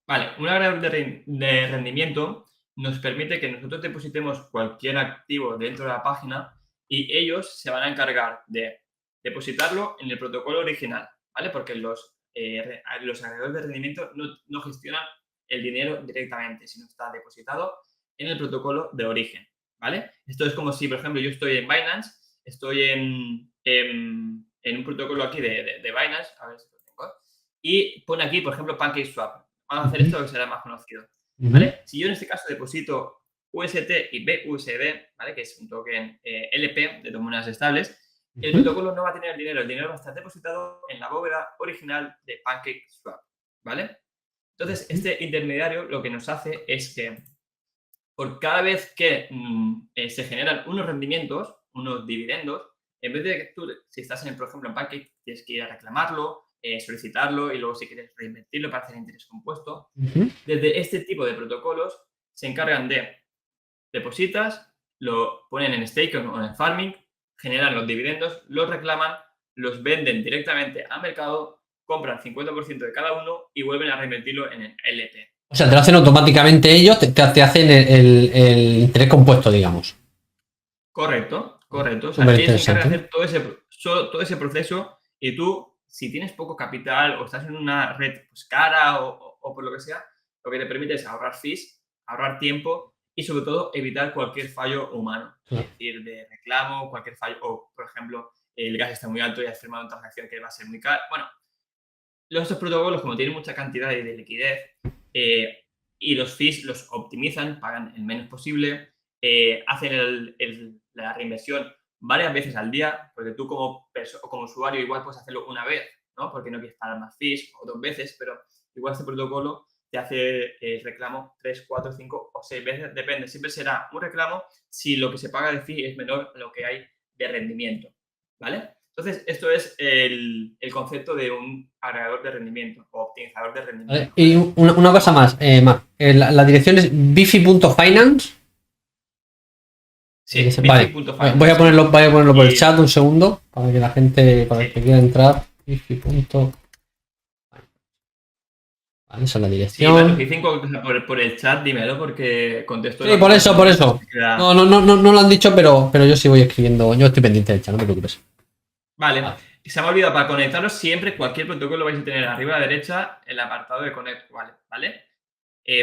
Vale, un agregador de rendimiento nos permite que nosotros depositemos cualquier activo dentro de la página y ellos se van a encargar de depositarlo en el protocolo original, ¿vale? Porque los agregadores de rendimiento no gestionan el dinero directamente, sino está depositado en el protocolo de origen, ¿vale? Esto es como si, por ejemplo, yo estoy en Binance, estoy en un protocolo aquí de Binance, a ver si lo tengo, y pone aquí, por ejemplo, PancakeSwap. Vamos a hacer esto que será más conocido, ¿vale? Si yo en este caso deposito UST y BUSD, ¿vale? Que es un token LP de dos monedas estables, el protocolo no va a tener el dinero va a estar depositado en la bóveda original de PancakeSwap, ¿vale? Entonces, este intermediario lo que nos hace es que por cada vez que se generan unos rendimientos, unos dividendos, en vez de que tú, si estás, por ejemplo, en Pancake, tienes que ir a reclamarlo, solicitarlo y luego si quieres reinvertirlo para hacer interés compuesto, desde este tipo de protocolos se encargan de depositas, lo ponen en stake o en farming, generan los dividendos, los reclaman, los venden directamente al mercado, compran 50% de cada uno y vuelven a reinvertirlo en el LP. O sea, te lo hacen automáticamente ellos, te hacen el interés compuesto, digamos. Correcto. O sea, ellos se encargan de hacer todo ese proceso y tú, si tienes poco capital o estás en una red pues, cara o por lo que sea, lo que te permite es ahorrar fees, ahorrar tiempo y sobre todo evitar cualquier fallo humano. Es decir, de reclamo, cualquier fallo, o por ejemplo, el gas está muy alto y has firmado una transacción que va a ser muy cara. Bueno, estos protocolos, como tienen mucha cantidad de liquidez y los fees los optimizan, pagan el menos posible, hacen la reinversión varias veces al día, porque tú como usuario igual puedes hacerlo una vez, ¿no? Porque no quieres pagar más fees o dos veces, pero igual este protocolo te hace el reclamo 3, 4, 5 o 6 veces, depende. Siempre será un reclamo si lo que se paga de fee es menor a lo que hay de rendimiento, ¿vale? Entonces, esto es el concepto de un agregador de rendimiento o optimizador de rendimiento. Y una cosa más, la dirección es bifi.finance. Sí, vale. bifi.finance. Voy a ponerlo por el chat un segundo para que la gente, para el que quiera entrar. Bifi.finance. Vale, esa es la dirección. Sí, por el chat, dímelo porque contesto. Sí, por eso. No lo han dicho, pero yo sí voy escribiendo. Yo estoy pendiente del chat, no te preocupes. Vale. Se me ha olvidado, para conectaros siempre, cualquier protocolo vais a tener arriba a la derecha el apartado de Connect, ¿vale?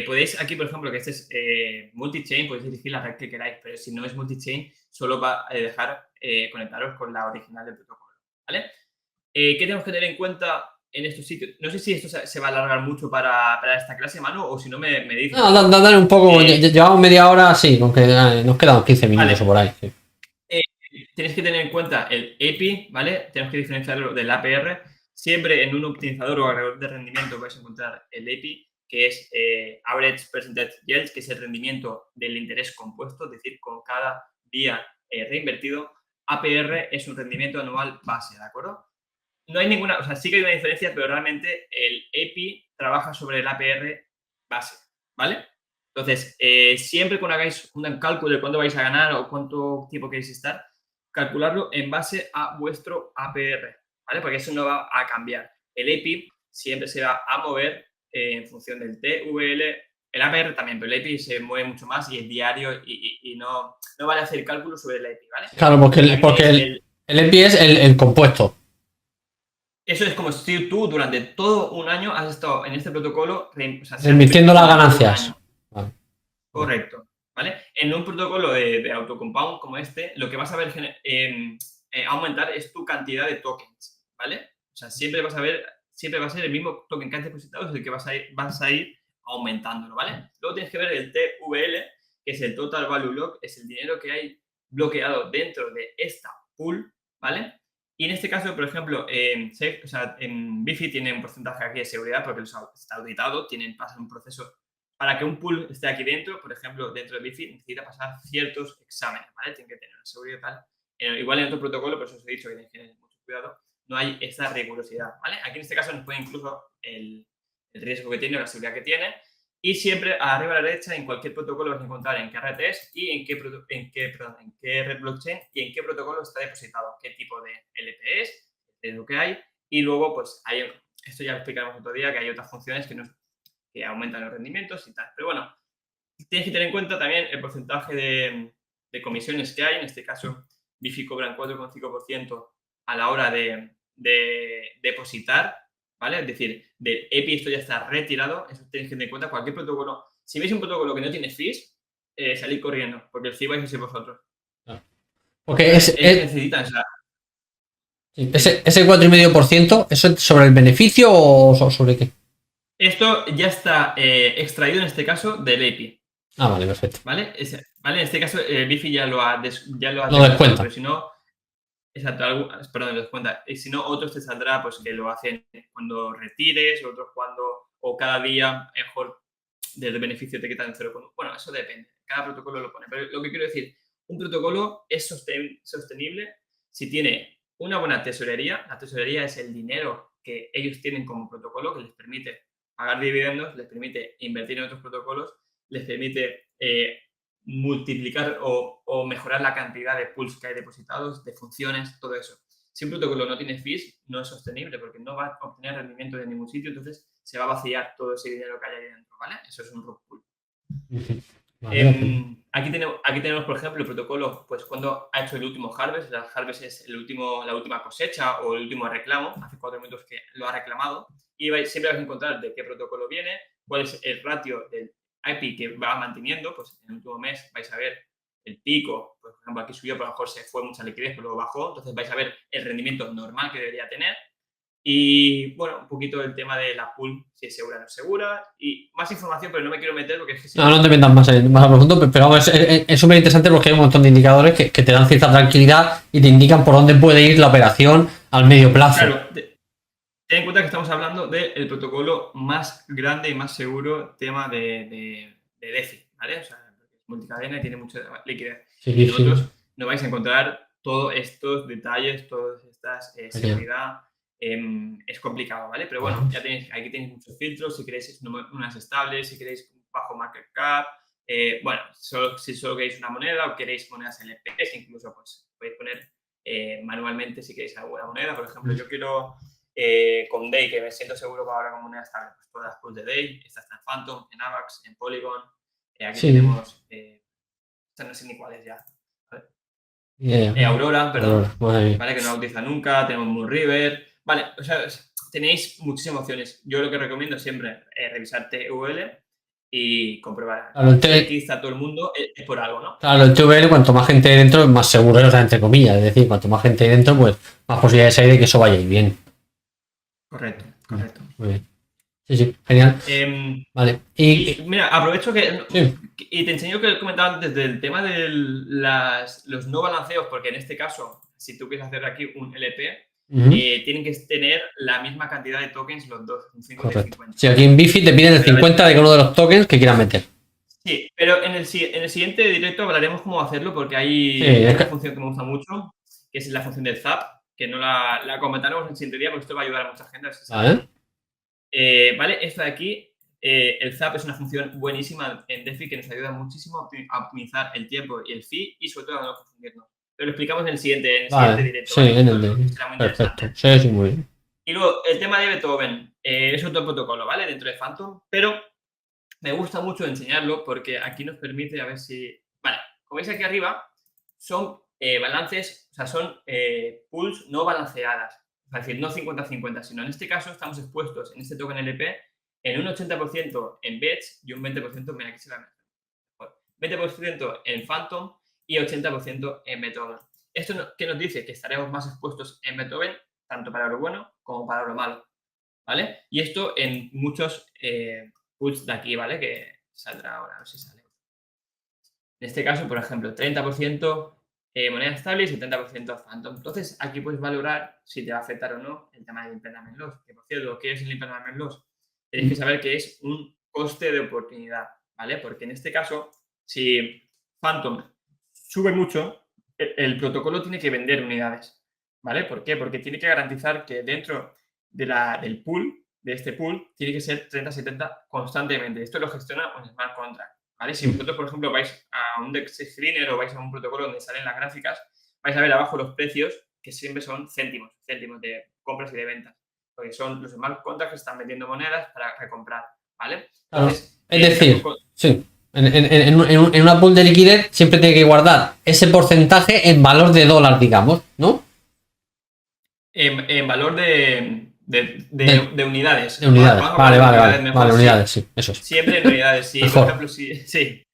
Podéis aquí, por ejemplo, que este es multi-chain, podéis elegir la red que queráis, pero si no es multi-chain, solo va a dejar conectaros con la original del protocolo, ¿vale? ¿Qué tenemos que tener en cuenta en estos sitios? No sé si esto se va a alargar mucho para esta clase, Manu, o si no me dices. No, dale un poco, llevamos media hora, sí, aunque nos quedan 15 minutos Vale. o por ahí. Sí. Tenéis que tener en cuenta el API, ¿vale? Tenemos que diferenciarlo del APR. Siempre en un optimizador o agregador de rendimiento vais a encontrar el API, que es Average Percentage Yield, que es el rendimiento del interés compuesto, es decir, con cada día reinvertido. APR es un rendimiento anual base, ¿de acuerdo? No hay ninguna, o sea, sí que hay una diferencia, pero realmente el API trabaja sobre el APR base, ¿vale? Entonces, siempre cuando hagáis un cálculo de cuánto vais a ganar o cuánto tiempo queréis estar, calcularlo en base a vuestro APR, ¿vale? Porque eso no va a cambiar. El API siempre se va a mover en función del TVL, el APR también, pero el API se mueve mucho más y es diario y no vale hacer cálculo sobre el API, ¿vale? Claro, porque el EPI es el compuesto. Eso es como si tú durante todo un año has estado en este protocolo, o sea, Reinvirtiendo las ganancias. Vale. Correcto, ¿vale? En un protocolo de autocompound como este, lo que vas a ver aumentar es tu cantidad de tokens, ¿vale? O sea, siempre va a ser el mismo token que has depositado, es el que vas a ir aumentándolo, ¿vale? Luego tienes que ver el TVL, que es el Total Value Lock, es el dinero que hay bloqueado dentro de esta pool, ¿vale? Y en este caso, por ejemplo, en Bifi tiene un porcentaje aquí de seguridad porque está auditado, pasan un proceso para que un pool esté aquí dentro, por ejemplo, dentro de Bifi, necesita pasar ciertos exámenes, ¿vale? Tiene que tener una seguridad tal. Igual en otro protocolo, por eso os he dicho que tenéis que tener mucho cuidado, no hay esa rigurosidad, ¿vale? Aquí en este caso nos puede incluso el riesgo que tiene o la seguridad que tiene. Y siempre arriba a la derecha, en cualquier protocolo vais a encontrar en qué red es y en qué red blockchain y en qué protocolo está depositado, qué tipo de LP es lo que hay. Y luego, pues, esto ya lo explicaremos otro día, que hay otras funciones que aumentan los rendimientos y tal. Pero bueno, tienes que tener en cuenta también el porcentaje de comisiones que hay. En este caso, Bifi cobran 4,5% a la hora de depositar, ¿vale? Es decir, del EPI esto ya está retirado. Eso tienes que tener en cuenta. Cualquier protocolo, si veis un protocolo que no tiene fees, salid corriendo, porque el fee vais a ser vosotros. Porque ellos necesitan, o sea, ese 4,5%, ¿eso es sobre el beneficio o sobre qué? esto ya está extraído en este caso del API. Ah, vale, perfecto. ¿Vale? En este caso, Bifi ya lo ha descuenta. Pero si no, exacto, perdón, lo descuenta. Y si no, otros te saldrá pues que lo hacen cuando retires, otros o cada día, mejor del beneficio te quitan el 0,1. Bueno, eso depende. Cada protocolo lo pone. Pero lo que quiero decir, un protocolo es sostenible si tiene una buena tesorería. La tesorería es el dinero que ellos tienen como protocolo que les permite pagar dividendos, les permite invertir en otros protocolos, les permite multiplicar o mejorar la cantidad de pools que hay depositados, de funciones, todo eso. Si un protocolo no tiene fees, no es sostenible porque no va a obtener rendimiento de ningún sitio, entonces se va a vaciar todo ese dinero que hay ahí dentro, ¿vale? Eso es un rug pull. Vale. Aquí tenemos, por ejemplo, el protocolo, pues cuando ha hecho el último harvest. El harvest es la última cosecha o el último reclamo. Hace 4 minutos que lo ha reclamado. Y siempre vais a encontrar de qué protocolo viene, cuál es el ratio del API que va manteniendo. Pues en el último mes vais a ver el pico. Por ejemplo, aquí subió, pero a lo mejor se fue mucha liquidez, pero luego bajó. Entonces vais a ver el rendimiento normal que debería tener. Y bueno, un poquito el tema de la pool, si es segura o no es segura. Y más información, pero no me quiero meter porque es que... No te metas más a profundo, pero vamos, es súper interesante porque hay un montón de indicadores que te dan cierta tranquilidad y te indican por dónde puede ir la operación al medio plazo. Claro, ten en cuenta que estamos hablando del protocolo más grande y más seguro, tema de DeFi, ¿vale? O sea, es multicadena y tiene mucha liquidez. Sí, y nosotros no vais a encontrar todos estos detalles, todas estas seguridad. Es complicado, ¿vale? Pero bueno, aquí tenéis muchos filtros. Si queréis unas estables, si queréis bajo market cap, bueno, si solo queréis una moneda o queréis monedas LPs, incluso pues podéis poner manualmente si queréis alguna moneda. Por ejemplo, yo quiero con Day, que me siento seguro que ahora con moneda estable, pues todas las pools de Day. Esta está en Phantom, en Avax, en Polygon. Aquí tenemos, esta no sé ni cuál es ya. Aurora, perdón, ¿vale? Que no la utiliza nunca. Tenemos Moonriver. Vale, o sea, tenéis muchísimas opciones. Yo lo que recomiendo siempre es revisar TVL y comprobar. Claro, entonces, aquí está todo el mundo, es por algo, ¿no? claro, el TVL, cuanto más gente hay dentro, más seguro es, o sea, entre comillas. Es decir, cuanto más gente hay dentro, pues más posibilidades hay de que eso vaya a ir bien. Correcto. Muy bien. Sí, genial. Vale. Y mira, aprovecho que sí. y te enseño que comentaba antes del tema de los no balanceos, porque en este caso, si tú quieres hacer aquí un LP, tienen que tener la misma cantidad de tokens los dos, un 50 y 50. Sí, aquí en Bifi te piden el 50 de cada uno de los tokens que quieran meter. Sí, pero en el siguiente directo hablaremos cómo hacerlo, porque hay una función que me gusta mucho, que es la función del Zap, que no la comentaremos en el siguiente día, porque esto va a ayudar a mucha gente. Vale, esto de aquí, el Zap es una función buenísima en DeFi que nos ayuda muchísimo a optimizar el tiempo y el fee y sobre todo a no confundirnos. Pero lo explicamos en el siguiente directo. Sí, ¿vale? En el de... Perfecto. Sí, muy bien. Y luego, el tema de Beethoven es otro protocolo, ¿vale? Dentro de Phantom, pero me gusta mucho enseñarlo porque aquí nos permite a ver si... Vale, como veis aquí arriba, son balances, o sea, son pools no balanceadas. Es decir, no 50-50, sino en este caso estamos expuestos en este token LP en un 80% en BETS y un 20%, mira, aquí se la 20% en Phantom y 80% en Beethoven. ¿Esto qué nos dice? Que estaremos más expuestos en Beethoven, tanto para lo bueno como para lo malo, ¿vale? Y esto en muchos pools de aquí, ¿vale? Que saldrá ahora, a ver si sale. En este caso, por ejemplo, 30% moneda estable y 70% Phantom. Entonces, aquí puedes valorar si te va a afectar o no el tema del impairment loss. Que, por cierto, ¿qué es el impairment loss? Tenéis que saber que es un coste de oportunidad, ¿vale? Porque en este caso, si Phantom sube mucho, el protocolo tiene que vender unidades, ¿vale? ¿Por qué? Porque tiene que garantizar que dentro del pool, de este pool, tiene que ser 30-70 constantemente. Esto lo gestiona un smart contract, ¿vale? Si vosotros, por ejemplo, vais a un DEX screener o vais a un protocolo donde salen las gráficas, vais a ver abajo los precios, que siempre son céntimos de compras y de ventas. Porque son los smart contracts que están vendiendo monedas para recomprar, ¿vale? Entonces, es decir, sí, en una pool de liquidez siempre tiene que guardar ese porcentaje en valor de dólar, digamos, ¿no? En valor de unidades. De unidades, vale, unidades, sí, eso es. Siempre en unidades, sí. Por ejemplo, sí.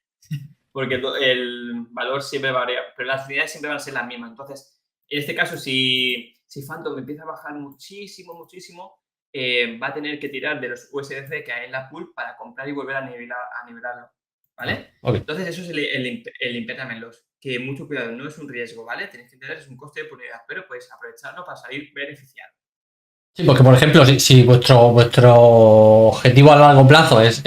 Porque el valor siempre varía, pero las unidades siempre van a ser las mismas. Entonces, en este caso, si Phantom empieza a bajar muchísimo, va a tener que tirar de los USDC que hay en la pool para comprar y volver a nivelarlo, ¿vale? Okay. Entonces, eso es el impairment loss, que mucho cuidado, no es un riesgo, ¿vale? Tenéis que entender, es un coste de oportunidad, pero podéis aprovecharlo para salir beneficiado. Sí, porque, por ejemplo, si vuestro objetivo a largo plazo es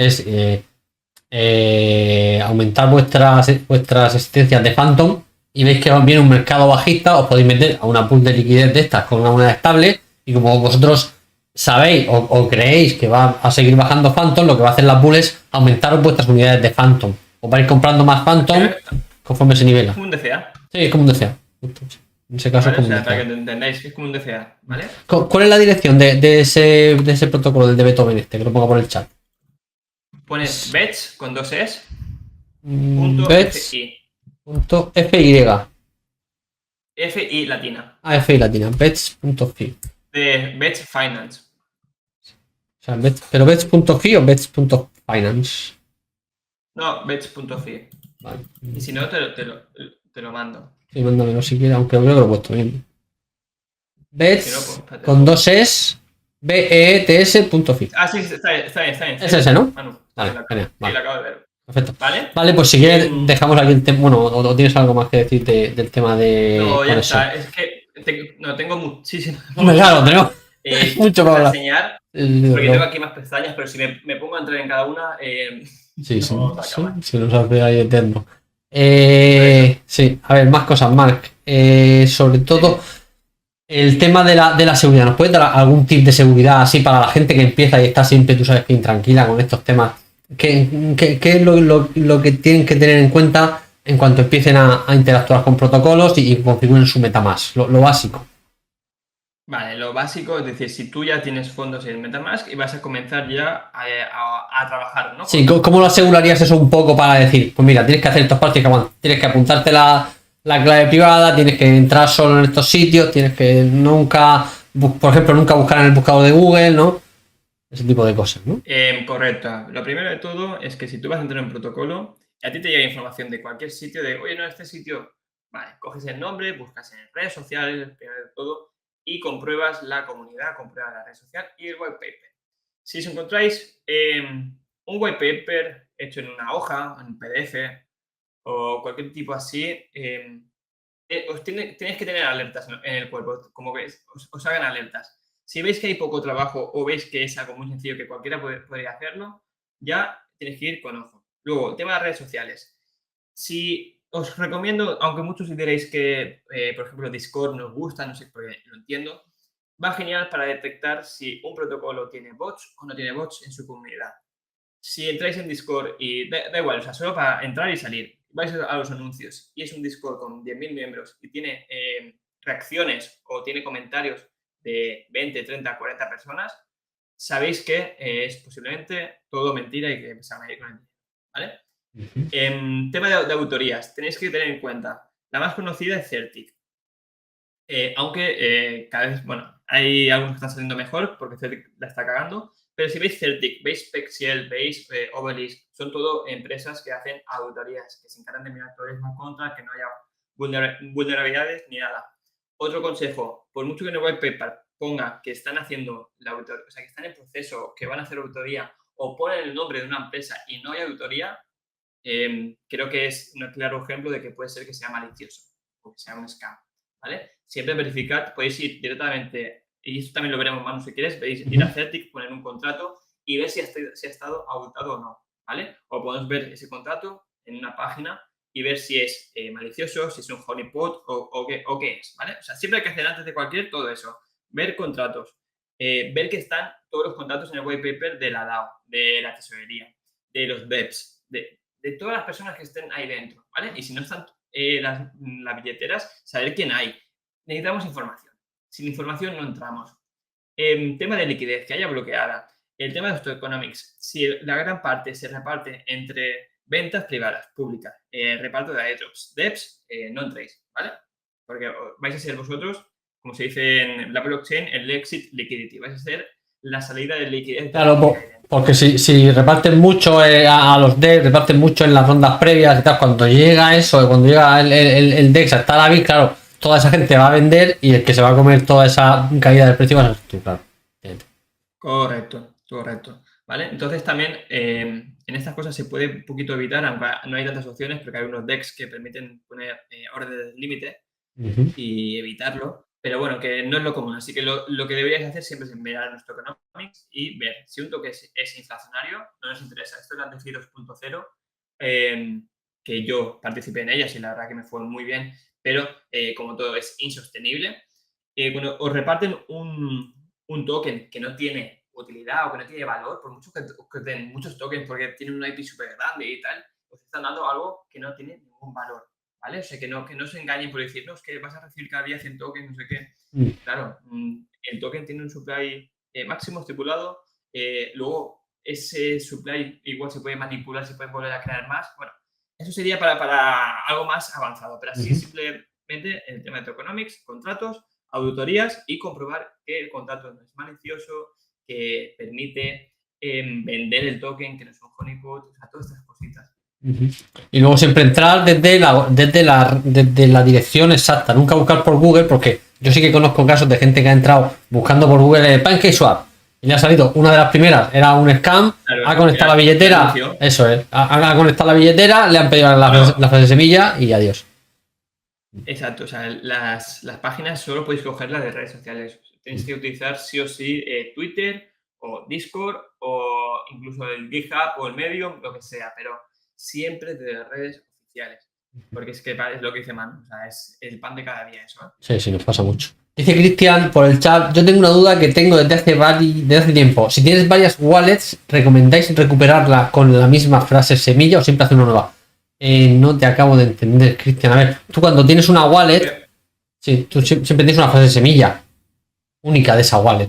aumentar vuestras existencias de Phantom y veis que viene un mercado bajista, os podéis meter a una pool de liquidez de estas con una moneda estable y como vosotros sabéis o creéis que va a seguir bajando Phantom, lo que va a hacer la pool es aumentaros vuestras unidades de Phantom. Os vais a ir comprando más Phantom conforme se nivela. Es como un DCA. Sí, es como un DCA. En ese caso, vale, es como un DCA. Para que entendáis que es como un DCA, ¿vale? ¿Cuál es la dirección de ese protocolo, del de Beethoven que lo pongo por el chat? Pones bets con 2 es. Bets. .fi. FI latina. FI latina. Bets.fi. De Bets Finance. O sea, ¿pero bets.fi o bets.finance? No, bets.fi. Vale. Y si no, te lo mando. Sí, mándamelo si quieres, aunque creo que lo he puesto bien. Bets si no, con 2 es bets.fi. Ah, sí, está bien. Es ese, ¿no? Ah, no. Vale, genial. Sí, lo acabo de ver. Perfecto. Vale, pues si quieres dejamos aquí el tema. Bueno, o tienes algo más que decir del tema de. No, ya está. Es que tengo muchísimo. Claro, tenemos mucho para hablar. Enseñar, porque tengo aquí más pestañas, pero si me pongo a entrar en cada una. Sí, se nos hace ahí eterno. Sí, a ver, más cosas, Marc. Sobre todo el tema de la seguridad. ¿Nos puedes dar algún tip de seguridad así para la gente que empieza y está siempre, tú sabes, que intranquila con estos temas? ¿Qué es lo que tienen que tener en cuenta en cuanto empiecen a interactuar con protocolos y configuren su MetaMask? Lo básico. Vale, lo básico es decir, si tú ya tienes fondos en MetaMask y vas a comenzar ya a trabajar, ¿no? Sí, ¿cómo lo asegurarías eso un poco para decir, pues mira, tienes que hacer estos pasos, tienes que apuntarte la clave privada, tienes que entrar solo en estos sitios, tienes que nunca, por ejemplo, nunca buscar en el buscador de Google, ¿no? ese tipo de cosas, ¿no? Correcto. Lo primero de todo es que si tú vas a entrar en un protocolo, a ti te llega información de cualquier sitio de, oye, no, este sitio, vale, coges el nombre, buscas en redes sociales, primero de todo, y compruebas la comunidad, compruebas la red social y el white paper. Si os encontráis un white paper hecho en una hoja, en un PDF o cualquier tipo así, tenéis que tener alertas en el cuerpo, como que os hagan alertas. Si veis que hay poco trabajo o veis que es algo muy sencillo que cualquiera podría hacerlo, ya tenéis que ir con ojo. Luego, el tema de las redes sociales. Si os recomiendo, aunque muchos diréis que, por ejemplo, Discord nos gusta, no sé, porque lo entiendo, va genial para detectar si un protocolo tiene bots o no tiene bots en su comunidad. Si entráis en Discord y da igual, o sea, solo para entrar y salir, vais a los anuncios y es un Discord con 10.000 miembros y tiene reacciones o tiene comentarios de 20, 30, 40 personas, sabéis que es posiblemente todo mentira y que se van a ir con el dinero, ¿vale? En tema de autorías, tenéis que tener en cuenta, la más conocida es Certic. Aunque cada vez, bueno, hay algunos que están saliendo mejor porque Certic la está cagando, pero si veis Certic, veis Spexiel, veis Obelisk, son todo empresas que hacen auditorías, que se encargan de mirar terrorismo en contra, que no haya vulnerabilidades ni nada. Otro consejo, por mucho que en el white paper ponga que están haciendo la auditoría, o sea, que están en proceso, que van a hacer auditoría, o ponen el nombre de una empresa y no hay auditoría, creo que es un claro ejemplo de que puede ser que sea malicioso o que sea un scam, ¿vale? Siempre verificad, podéis ir directamente, y esto también lo veremos más si quieres, podéis ir a Certic, poner un contrato y ver si ha estado auditado o no, ¿vale? O podemos ver ese contrato en una página y ver si es malicioso, si es un honeypot o qué es, ¿vale? O sea, siempre hay que hacer antes de cualquier todo eso, ver contratos, ver que están todos los contratos en el white paper de la DAO, de la tesorería, de los devs, de todas las personas que estén ahí dentro, ¿vale? Y si no están las billeteras, saber quién hay. Necesitamos información. Sin información no entramos. Tema de liquidez, que haya bloqueada. El tema de los tokenomics. Si la gran parte se reparte entre ventas privadas, públicas, reparto de airdrops, devs, no entréis, ¿vale? Porque vais a ser vosotros, como se dice en la blockchain, el exit liquidity. Vais a ser la salida de liquidez de Claro, todo lo que hay dentro. porque si reparten mucho a los decks, reparten mucho en las rondas previas y tal, cuando llega eso, cuando llega el dex hasta la BIC, claro, toda esa gente va a vender y el que se va a comer toda esa caída del precio va a ser tú, claro. Correcto, correcto. ¿Vale? Entonces también en estas cosas se puede un poquito evitar, aunque no hay tantas opciones, porque hay unos decks que permiten poner órdenes de límite y evitarlo. Pero bueno, que no es lo común. Así que lo que deberíais hacer siempre es mirar nuestro economics y ver si un toque es inflacionario, no nos interesa. Esto es la DeFi 2.0, que yo participé en ellas y la verdad que me fue muy bien, pero como todo es insostenible, cuando os reparten un token que no tiene utilidad o que no tiene valor, por mucho que den muchos tokens porque tienen un IP súper grande y tal, os están dando algo que no tiene ningún valor, ¿vale? O sea, que no se engañen por decir, no, es que vas a recibir cada día 100 tokens, no sé qué. Claro, el token tiene un supply máximo estipulado, luego ese supply igual se puede manipular, se puede volver a crear más. Bueno, eso sería para algo más avanzado, pero así simplemente el tema de tokenomics, contratos, auditorías y comprobar que el contrato no es malicioso, que permite vender el token, que no es un honeypot, o sea, todas estas cositas. Y luego siempre entrar desde la dirección exacta, nunca buscar por Google, porque yo sí que conozco casos de gente que ha entrado buscando por Google PancakeSwap y le ha salido una de las primeras, era un scam, Claro, ha conectado la billetera, eso es, ha conectado la billetera, le han pedido la frase semilla y adiós. Exacto, o sea, las páginas solo podéis cogerlas de redes sociales. Tenéis que utilizar sí o sí Twitter o Discord o incluso el GitHub o el Medium, lo que sea, pero siempre de las redes oficiales. Porque es que es lo que dice Man, o sea, es el pan de cada día eso. Sí, nos pasa mucho. Dice Cristian por el chat, yo tengo una duda que tengo desde hace tiempo. Si tienes varias wallets, ¿recomendáis recuperarla con la misma frase semilla o siempre hacer una nueva? No te acabo de entender, Cristian. A ver, tú cuando tienes una wallet, sí, tú siempre tienes una frase semilla única de esa wallet.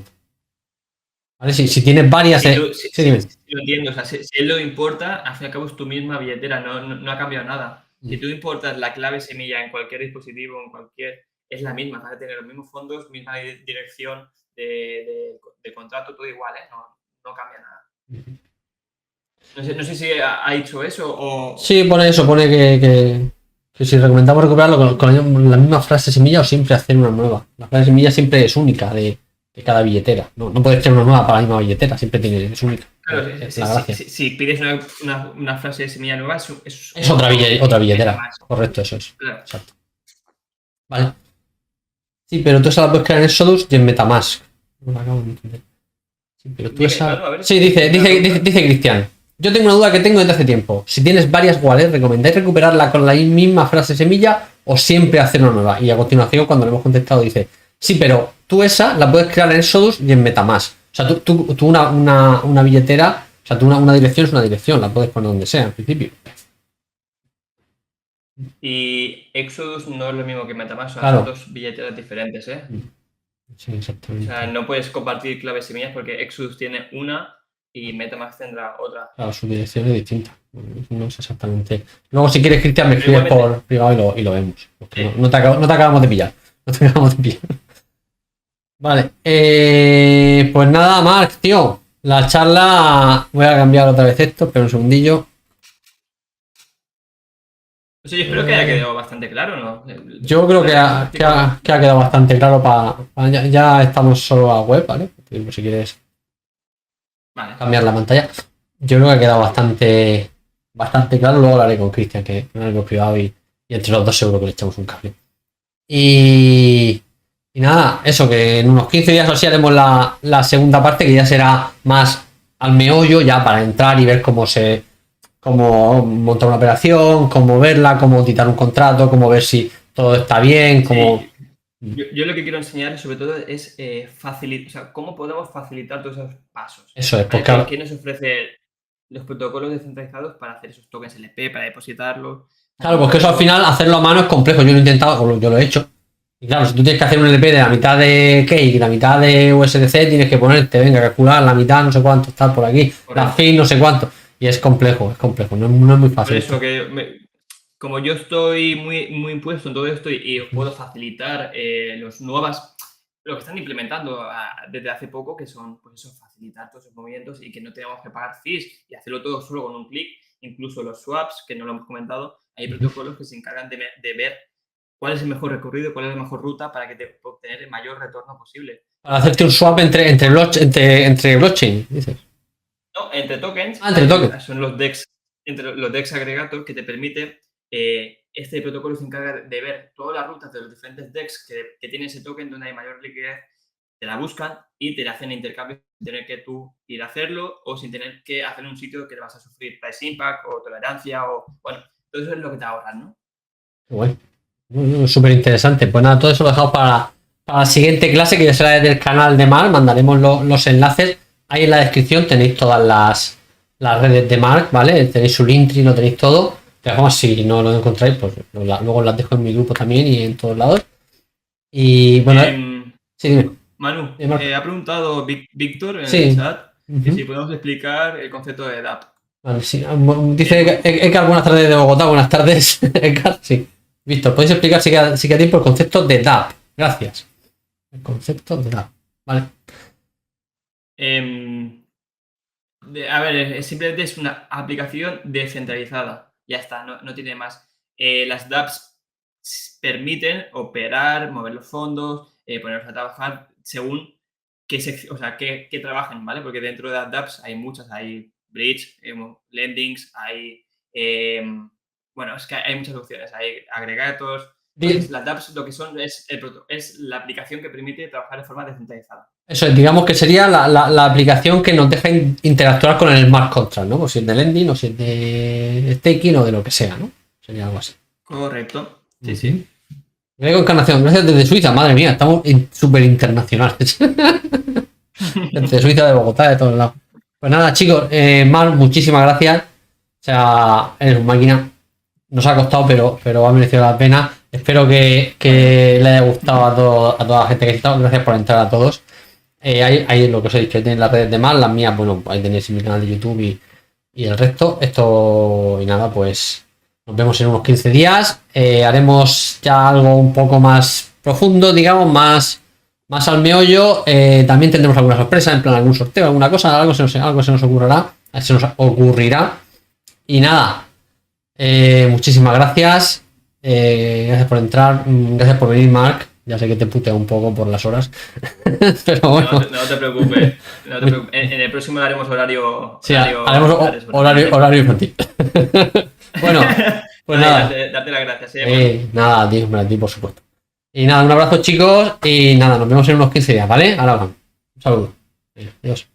¿Vale? Si tienes varias... Sí, dime. lo entiendo, o sea, si él lo importa, al fin y al cabo es tu misma billetera, no ha cambiado nada. Si tú importas la clave semilla en cualquier dispositivo, es la misma, vas a tener los mismos fondos, misma dirección de contrato, todo igual, ¿eh? no cambia nada. No sé si ha dicho eso o... Sí, pone eso, pone que si recomendamos recuperarlo con la misma frase semilla o siempre hacer una nueva. La frase semilla siempre es única de cada billetera. No puedes crear una nueva para la misma billetera, siempre es única. Claro, es la gracia. Si pides una frase de semilla nueva, es otra billetera. Correcto, eso es. Claro. Exacto. Vale. Sí, pero tú esa la puedes crear en Exodus y en Metamask. No la acabo de entender. Sí, pero tú esa... Sí, dice Cristian. Yo tengo una duda que tengo desde hace tiempo. Si tienes varias wallets, ¿recomendáis recuperarla con la misma frase semilla o siempre hacer una nueva? Y a continuación, cuando le hemos contestado, dice, sí, pero tú esa la puedes crear en Exodus y en Metamask. O sea, tú una billetera, o sea, tú una dirección es una dirección, la puedes poner donde sea, en principio. Y Exodus no es lo mismo que Metamask, Claro. Son dos billeteras diferentes, ¿eh? Sí, exactamente. O sea, no puedes compartir claves semillas porque Exodus tiene una y Metamask tendrá otra. Claro, su dirección es distinta. No es exactamente. Luego, si quieres, Cristian, me escribes por privado y lo vemos. Sí. No te acabamos de pillar. Vale. Pues nada, Marc, tío. La charla. Voy a cambiar otra vez esto, pero un segundillo. O sea, yo espero que haya quedado bastante claro, ¿no? Yo creo que ha quedado bastante claro ya estamos solo a web, ¿vale? Si quieres cambiar la pantalla. Yo creo que ha quedado bastante claro. Luego lo haré con Cristian, que es algo privado y entre los dos seguro que le echamos un cable. Y nada, eso, que en unos 15 días o así haremos la segunda parte, que ya será más al meollo, ya para entrar y ver cómo montar una operación, cómo verla, cómo auditar un contrato, cómo ver si todo está bien, cómo... Sí. Yo lo que quiero enseñar sobre todo es cómo podemos facilitar todos esos pasos. Eso es, porque... ¿Qué nos ofrece los protocolos descentralizados para hacer esos tokens LP, para depositarlos? Claro, porque eso al final, hacerlo a mano es complejo. Yo lo he intentado, yo lo he hecho. Y claro, si tú tienes que hacer un LP de la mitad de Cake y la mitad de USDC, tienes que ponerte, calcular la mitad, no sé cuánto, estar por aquí, la fin, no sé cuánto. Y es complejo, no es muy fácil. Por eso como yo estoy muy impuesto en todo esto y puedo facilitar lo que están implementando desde hace poco, que son, pues eso, facilitar todos esos movimientos y que no tengamos que pagar fees y hacerlo todo solo con un clic. Incluso los swaps, que no lo hemos comentado, hay protocolos que se encargan de ver cuál es el mejor recorrido, cuál es la mejor ruta para obtener el mayor retorno posible. Para hacerte un swap entre blockchain, dices. No, entre tokens. Entre tokens. Son los DEX, entre los DEX agregados que te permite, este protocolo se encarga de ver todas las rutas de los diferentes DEX que tiene ese token donde hay mayor liquidez, te la buscan y te la hacen intercambio sin tener que tú ir a hacerlo o sin tener que hacer un sitio que le vas a sufrir price impact o tolerancia o, bueno, todo eso es lo que te ahorran, ¿no? Bueno, súper interesante. Pues nada, todo eso lo dejamos para la siguiente clase, que ya será desde el canal de Marc. Mandaremos los enlaces. Ahí en la descripción tenéis todas las redes de Marc, ¿vale? Tenéis su Linktree, lo tenéis todo. De todas, si no lo encontráis, pues luego las dejo en mi grupo también y en todos lados. Y bueno, sí, dime. Manu, ha preguntado Víctor en el chat que si podemos explicar el concepto de DApp. Vale, sí. Dice Edgar, buenas tardes de Bogotá, buenas tardes, Edgar, sí. Víctor, ¿podéis explicar si queda tiempo el concepto de DApp? Gracias. El concepto de DApp, vale. A ver, simplemente es una aplicación descentralizada. Ya está, no tiene más. Las dApps permiten operar, mover los fondos, ponerlos a trabajar según que trabajen, ¿vale? Porque dentro de las dApps hay muchas, hay bridge, lendings, hay... bueno, es que hay muchas opciones, hay agregatos. Las dApps lo que son es la aplicación que permite trabajar de forma descentralizada. Eso es, digamos que sería la aplicación que nos deja interactuar con el smart contract, ¿no? O si es de lending, o si es de staking, o de lo que sea, ¿no? Sería algo así. Correcto. Sí, sí. Grego Encarnación, gracias desde Suiza, madre mía, estamos súper internacionales. Desde Suiza, de Bogotá, de todos lados. Pues nada, chicos, Marc, muchísimas gracias. O sea, eres una máquina. Nos ha costado, pero ha merecido la pena. Espero que le haya gustado a toda la gente que ha estado. Gracias por entrar a todos. Ahí lo que os he dicho, tenéis las redes de Marc, las mías, bueno, ahí tenéis mi canal de YouTube y el resto. Y nada, pues nos vemos en unos 15 días. Haremos ya algo un poco más profundo, digamos, más más al meollo, también tendremos alguna sorpresa, en plan algún sorteo, alguna cosa, algo se nos ocurrirá. Y nada, muchísimas gracias. Gracias por entrar, gracias por venir, Marc. Ya sé que te putea un poco por las horas. Pero bueno. No te preocupes. En el próximo haremos horario. Sí, haremos horario infantil. Bueno, pues nada. Darte las gracias. Nada, Dios, a ti, por supuesto. Y nada, un abrazo, chicos. Y nada, nos vemos en unos 15 días, ¿vale? Ahora vamos. Un saludo. Adiós.